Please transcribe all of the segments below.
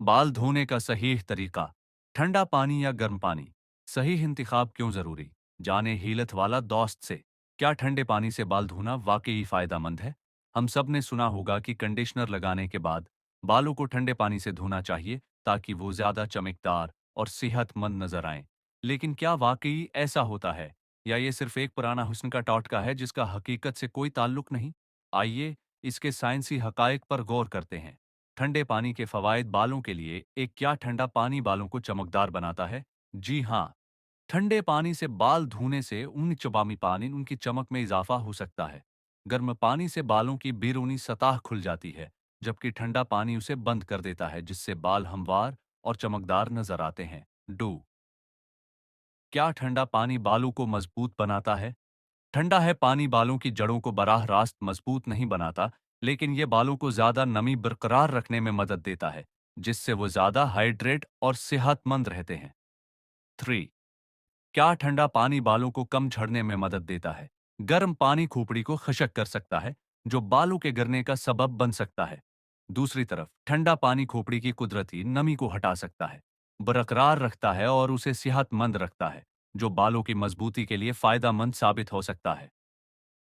बाल धोने का सही तरीका। ठंडा पानी या गर्म पानी। सही इंतखाब क्यों जरूरी? जाने हीलत वाला दोस्त से। क्या ठंडे पानी से बाल धोना वाकई फायदेमंद है? हम सब ने सुना होगा कि कंडीशनर लगाने के बाद बालों को ठंडे पानी से धोना चाहिए ताकि वो ज्यादा चमकदार और सेहतमंद नजर आए। लेकिन क्या वाकई ऐसा होता है, या ये सिर्फ एक पुराना हुस्न का टॉटका है जिसका हकीकत से कोई ताल्लुक नहीं? आइए इसके साइंसी हकायक पर गौर करते हैं। ठंडे पानी के फवायद बालों के लिए। एक, क्या ठंडा पानी बालों को चमकदार बनाता है? जी हाँ, ठंडे पानी से बाल धोने से उनकी चमक में इजाफा हो सकता है। गर्म पानी से बालों की बैरूनी सतह खुल जाती है, जबकि ठंडा पानी उसे बंद कर देता है, जिससे बाल हमवार और चमकदार नजर आते हैं। डू, क्या ठंडा पानी बालों को मजबूत बनाता है? ठंडा है पानी बालों की जड़ों को बराह रास्त मजबूत नहीं बनाता, लेकिन ये बालों को ज्यादा नमी बरकरार रखने में मदद देता है, जिससे वो ज्यादा हाइड्रेट और सेहतमंद रहते हैं। 3, क्या ठंडा पानी बालों को कम झड़ने में मदद देता है? गर्म पानी खोपड़ी को खशक कर सकता है, जो बालों के गिरने का सबब बन सकता है। दूसरी तरफ ठंडा पानी खोपड़ी की कुदरती नमी को हटा सकता है, बरकरार रखता है और उसे सेहतमंद रखता है, जो बालों की मजबूती के लिए फायदेमंद साबित हो सकता है।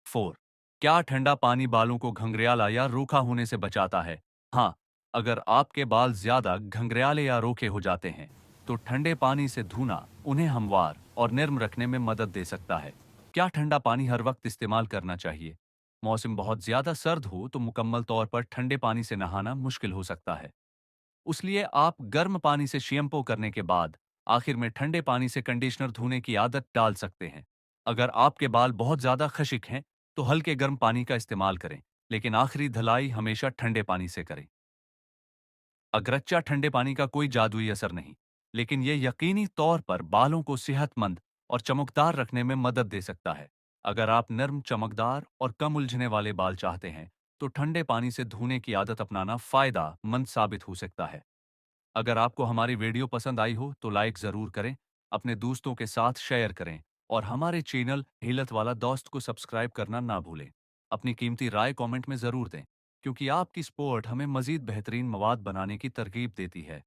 4, क्या ठंडा पानी बालों को घंग्रियाला या रूखा होने से बचाता है? हाँ, अगर आपके बाल ज्यादा घंग्रियाले या रूखे हो जाते हैं, तो ठंडे पानी से धोना उन्हें हमवार और नर्म रखने में मदद दे सकता है। क्या ठंडा पानी हर वक्त इस्तेमाल करना चाहिए? मौसम बहुत ज्यादा सर्द हो तो मुकम्मल तौर पर ठंडे पानी से नहाना मुश्किल हो सकता है। उसलिए आप गर्म पानी से शैम्पू करने के बाद आखिर में ठंडे पानी से कंडीशनर धोने की आदत डाल सकते हैं। अगर आपके बाल बहुत ज्यादा खशिक हैं, तो हल्के गर्म पानी का इस्तेमाल करें, लेकिन आखिरी धुलाई हमेशा ठंडे पानी से करें। अगरच्चा ठंडे पानी का कोई जादुई असर नहीं, लेकिन यह यकीनी तौर पर बालों को सेहतमंद और चमकदार रखने में मदद दे सकता है। अगर आप नर्म, चमकदार और कम उलझने वाले बाल चाहते हैं, तो ठंडे पानी से धोने की आदत अपनाना फायदा मंद साबित हो सकता है। अगर आपको हमारी वीडियो पसंद आई हो तो लाइक जरूर करें, अपने दोस्तों के साथ शेयर करें, और हमारे चैनल हिलत वाला दोस्त को सब्सक्राइब करना ना भूलें। अपनी कीमती राय कमेंट में जरूर दें, क्योंकि आपकी सपोर्ट हमें मजीद बेहतरीन मवाद बनाने की तरगीब देती है।